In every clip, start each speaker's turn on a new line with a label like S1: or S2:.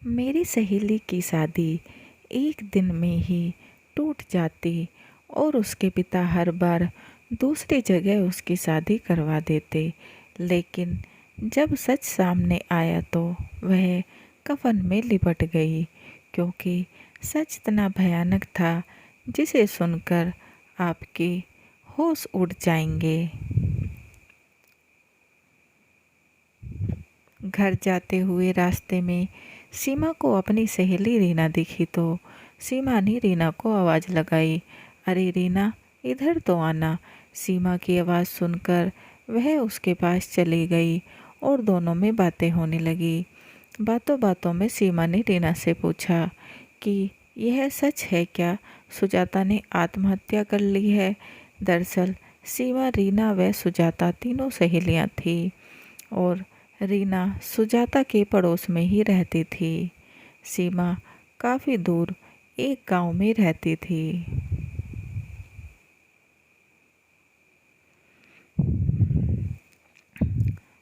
S1: मेरी सहेली की शादी एक दिन में ही टूट जाती और उसके पिता हर बार दूसरी जगह उसकी शादी करवा देते। लेकिन जब सच सामने आया तो वह कफन में लिपट गई, क्योंकि सच इतना भयानक था जिसे सुनकर आपके होश उड़ जाएंगे। घर जाते हुए रास्ते में सीमा को अपनी सहेली रीना दिखी तो सीमा ने रीना को आवाज़ लगाई, अरे रीना, इधर तो आना। सीमा की आवाज़ सुनकर वह उसके पास चली गई और दोनों में बातें होने लगी। बातों बातों में सीमा ने रीना से पूछा कि यह सच है क्या, सुजाता ने आत्महत्या कर ली है। दरअसल सीमा, रीना व सुजाता तीनों सहेलियां थीं और रीना सुजाता के पड़ोस में ही रहती थी। सीमा काफ़ी दूर एक गांव में रहती थी।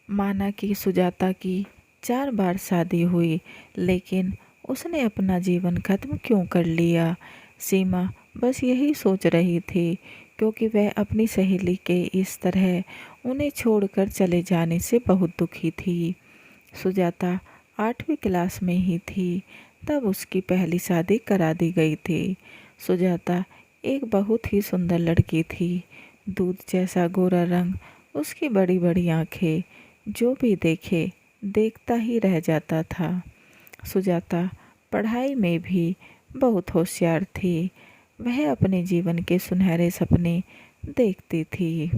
S1: माना कि सुजाता की 4 बार शादी हुई, लेकिन उसने अपना जीवन खत्म क्यों कर लिया। सीमा बस यही सोच रही थी, क्योंकि वह अपनी सहेली के इस तरह उन्हें छोड़कर चले जाने से बहुत दुखी थी। सुजाता 8वीं क्लास में ही थी तब उसकी पहली शादी करा दी गई थी। सुजाता एक बहुत ही सुंदर लड़की थी। दूध जैसा गोरा रंग, उसकी बड़ी बड़ी आंखें, जो भी देखे देखता ही रह जाता था। सुजाता पढ़ाई में भी बहुत होशियार थी। वह अपने जीवन के सुनहरे सपने देखती थी,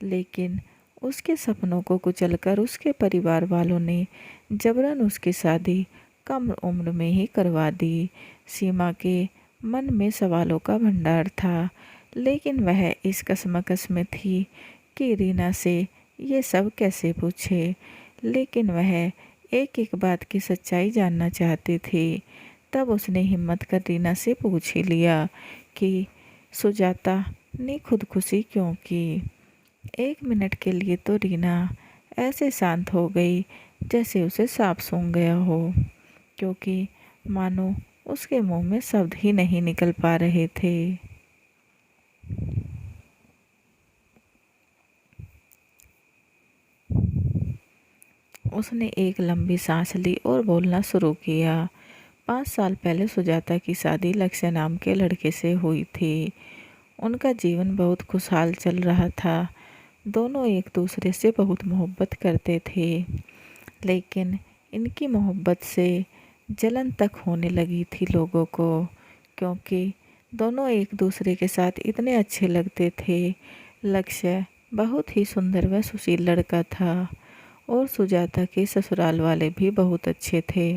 S1: लेकिन उसके सपनों को कुचलकर उसके परिवार वालों ने जबरन उसकी शादी कम उम्र में ही करवा दी। सीमा के मन में सवालों का भंडार था, लेकिन वह इस कशमकश में थी कि रीना से ये सब कैसे पूछे। लेकिन वह एक एक बात की सच्चाई जानना चाहती थी। तब उसने हिम्मत कर रीना से पूछ ही लिया कि सुजाता ने खुदकुशी क्यों की। 1 मिनट के लिए तो रीना ऐसे शांत हो गई जैसे उसे सांप सूंघ गया हो, क्योंकि मानो उसके मुंह में शब्द ही नहीं निकल पा रहे थे। उसने एक लंबी सांस ली और बोलना शुरू किया। 5 साल पहले सुजाता की शादी लक्ष्य नाम के लड़के से हुई थी। उनका जीवन बहुत खुशहाल चल रहा था। दोनों एक दूसरे से बहुत मोहब्बत करते थे, लेकिन इनकी मोहब्बत से जलन तक होने लगी थी लोगों को, क्योंकि दोनों एक दूसरे के साथ इतने अच्छे लगते थे। लक्ष्य बहुत ही सुंदर व सुशील लड़का था और सुजाता के ससुराल वाले भी बहुत अच्छे थे।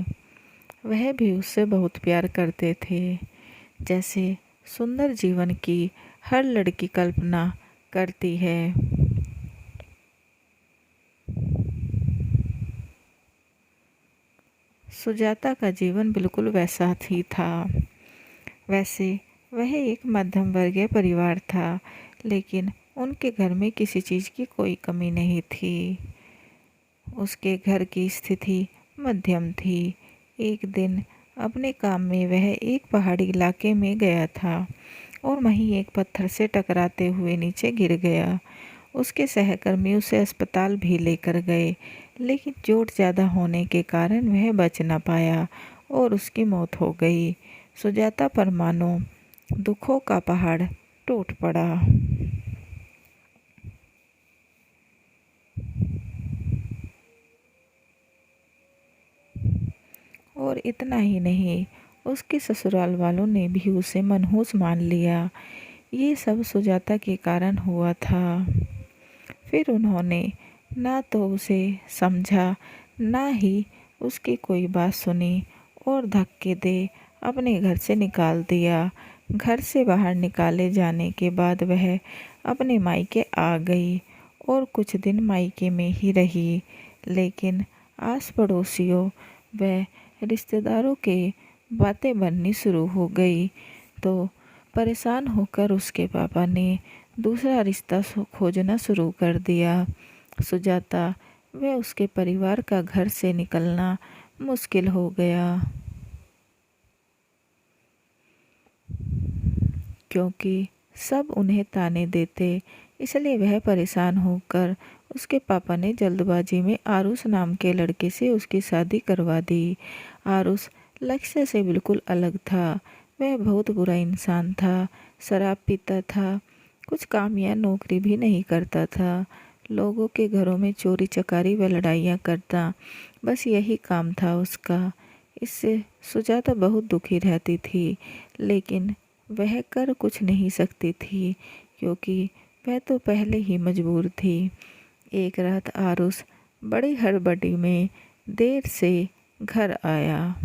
S1: वह भी उससे बहुत प्यार करते थे, जैसे सुंदर जीवन की हर लड़की कल्पना करती है। सुजाता का जीवन बिल्कुल वैसा ही था। वैसे वह एक मध्यम वर्गीय परिवार था, लेकिन उनके घर में किसी चीज़ की कोई कमी नहीं थी। उसके घर की स्थिति मध्यम थी। एक दिन अपने काम में वह एक पहाड़ी इलाके में गया था और वहीं एक पत्थर से टकराते हुए नीचे गिर गया। उसके सहकर्मी उसे अस्पताल भी लेकर गए, लेकिन चोट ज़्यादा होने के कारण वह बच न पाया और उसकी मौत हो गई। सुजाता पर मानो दुखों का पहाड़ टूट पड़ा। और इतना ही नहीं, उसके ससुराल वालों ने भी उसे मनहूस मान लिया। ये सब सुजाता के कारण हुआ था। फिर उन्होंने ना तो उसे समझा, ना ही उसकी कोई बात सुनी और धक्के दे अपने घर से निकाल दिया। घर से बाहर निकाले जाने के बाद वह अपने मायके आ गई और कुछ दिन मायके में ही रही। लेकिन आस पड़ोसियों व रिश्तेदारों के बातें बननी शुरू हो गई, तो परेशान होकर उसके पापा ने दूसरा रिश्ता खोजना शुरू कर दिया। सुजाता वह उसके परिवार का घर से निकलना मुश्किल हो गया, क्योंकि सब उन्हें ताने देते। इसलिए वह परेशान होकर उसके पापा ने जल्दबाजी में आरुष नाम के लड़के से उसकी शादी करवा दी। आरुष लक्ष्य से बिल्कुल अलग था। वह बहुत बुरा इंसान था, शराब पीता था, कुछ काम या नौकरी भी नहीं करता था। लोगों के घरों में चोरी चकारी व लड़ाइयाँ करता, बस यही काम था उसका। इससे सुजाता बहुत दुखी रहती थी, लेकिन वह कर कुछ नहीं सकती थी, क्योंकि वह तो पहले ही मजबूर थी। एक रात आरुष बड़ी हड़बड़ी में देर से घर आया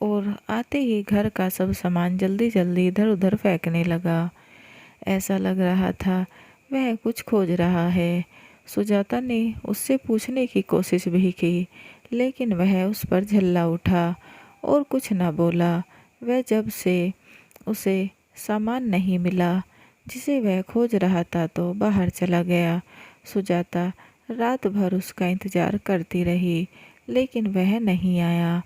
S1: और आते ही घर का सब सामान जल्दी जल्दी इधर उधर फेंकने लगा। ऐसा लग रहा था वह कुछ खोज रहा है। सुजाता ने उससे पूछने की कोशिश भी की, लेकिन वह उस पर झल्ला उठा और कुछ न बोला। वह जब से उसे सामान नहीं मिला जिसे वह खोज रहा था तो बाहर चला गया। सुजाता रात भर उसका इंतजार करती रही, लेकिन वह नहीं आया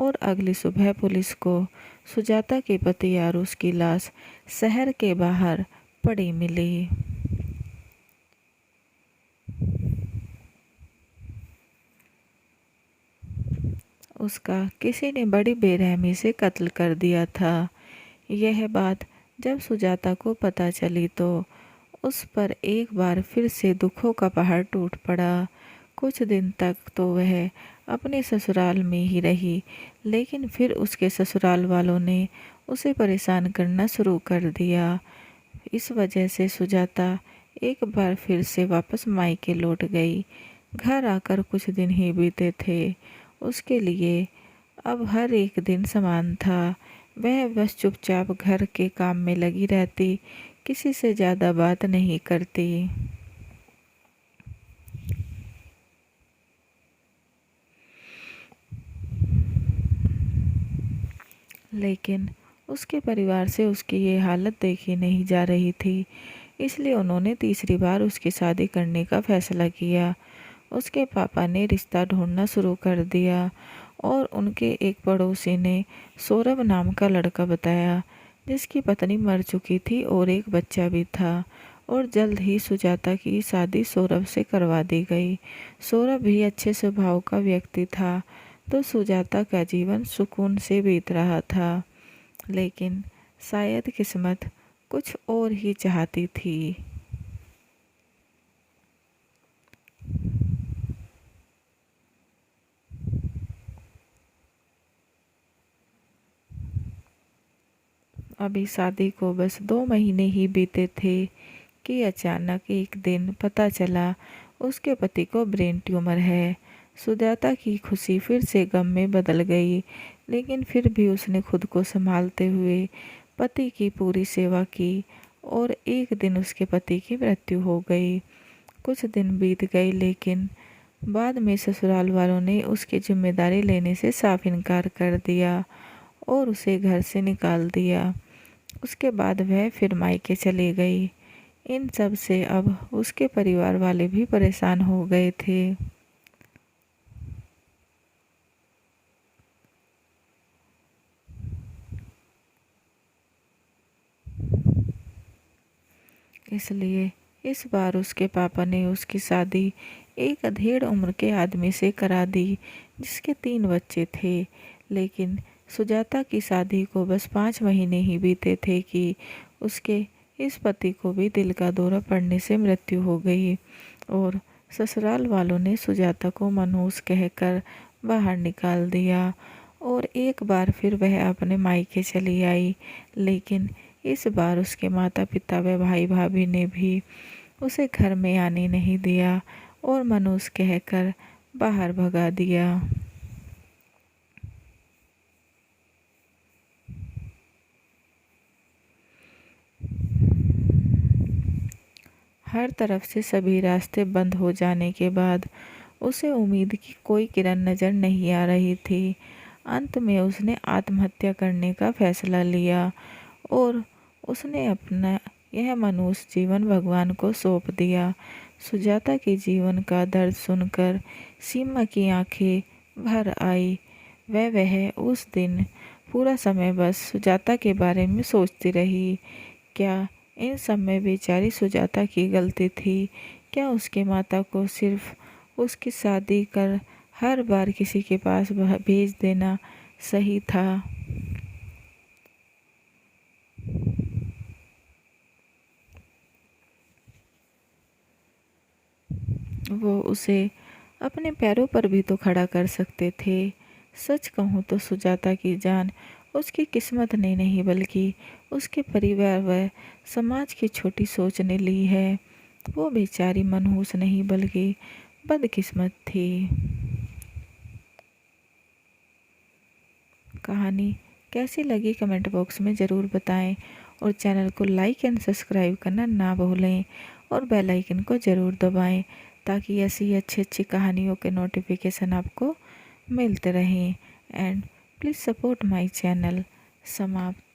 S1: और अगली सुबह पुलिस को सुजाता के पति आरुष की लाश शहर के बाहर पड़ी मिली। उसका किसी ने बड़ी बेरहमी से कत्ल कर दिया था। यह बात जब सुजाता को पता चली तो उस पर एक बार फिर से दुखों का पहाड़ टूट पड़ा। कुछ दिन तक तो वह अपने ससुराल में ही रही, लेकिन फिर उसके ससुराल वालों ने उसे परेशान करना शुरू कर दिया। इस वजह से सुजाता एक बार फिर से वापस मायके लौट गई। घर आकर कुछ दिन ही बीते थे उसके लिए। अब हर एक दिन समान था। वह बस चुपचाप घर के काम में लगी रहती, किसी से ज़्यादा बात नहीं करती। लेकिन उसके परिवार से उसकी ये हालत देखी नहीं जा रही थी, इसलिए उन्होंने तीसरी बार उसकी शादी करने का फैसला किया। उसके पापा ने रिश्ता ढूंढना शुरू कर दिया और उनके एक पड़ोसी ने सौरभ नाम का लड़का बताया, जिसकी पत्नी मर चुकी थी और एक बच्चा भी था। और जल्द ही सुजाता की शादी सौरभ से करवा दी गई। सौरभ भी अच्छे स्वभाव का व्यक्ति था, तो सुजाता का जीवन सुकून से बीत रहा था। लेकिन शायद किस्मत कुछ और ही चाहती थी। अभी शादी को बस 2 महीने ही बीते थे कि अचानक एक दिन पता चला उसके पति को ब्रेन ट्यूमर है। सुजाता की खुशी फिर से गम में बदल गई, लेकिन फिर भी उसने खुद को संभालते हुए पति की पूरी सेवा की और एक दिन उसके पति की मृत्यु हो गई। कुछ दिन बीत गए, लेकिन बाद में ससुराल वालों ने उसकी जिम्मेदारी लेने से साफ इनकार कर दिया और उसे घर से निकाल दिया। उसके बाद वह फिर मायके चली गई। इन सब से अब उसके परिवार वाले भी परेशान हो गए थे। इसलिए इस बार उसके पापा ने उसकी शादी एक अधेड़ उम्र के आदमी से करा दी, जिसके 3 बच्चे थे। लेकिन सुजाता की शादी को बस 5 महीने ही बीते थे कि उसके इस पति को भी दिल का दौरा पड़ने से मृत्यु हो गई और ससुराल वालों ने सुजाता को मनहूस कहकर बाहर निकाल दिया और एक बार फिर वह अपने मायके चली आई। लेकिन इस बार उसके माता पिता व भाई भाभी ने भी उसे घर में आने नहीं दिया और मनहूस कहकर बाहर भगा दिया। हर तरफ से सभी रास्ते बंद हो जाने के बाद उसे उम्मीद की कोई किरण नज़र नहीं आ रही थी। अंत में उसने आत्महत्या करने का फैसला लिया और उसने अपना यह मनुष्य जीवन भगवान को सौंप दिया। सुजाता के जीवन का दर्द सुनकर सीमा की आंखें भर आई। वह उस दिन पूरा समय बस सुजाता के बारे में सोचती रही। क्या इन सब में बेचारी सुजाता की गलती थी? क्या उसके माता को सिर्फ उसकी शादी कर हर बार किसी के पास भेज देना सही था? वो उसे अपने पैरों पर भी तो खड़ा कर सकते थे। सच कहूँ तो सुजाता की जान उसकी किस्मत ने नहीं बल्कि उसके परिवार व समाज की छोटी सोच ने ली है। वो बेचारी मनहूस नहीं बल्कि बदकिस्मत थी। कहानी कैसी लगी कमेंट बॉक्स में ज़रूर बताएं और चैनल को लाइक एंड सब्सक्राइब करना ना भूलें और बेल आइकन को ज़रूर दबाएं ताकि ऐसी अच्छी अच्छी कहानियों के नोटिफिकेशन आपको मिलते रहें। And please support my channel. समाप्त।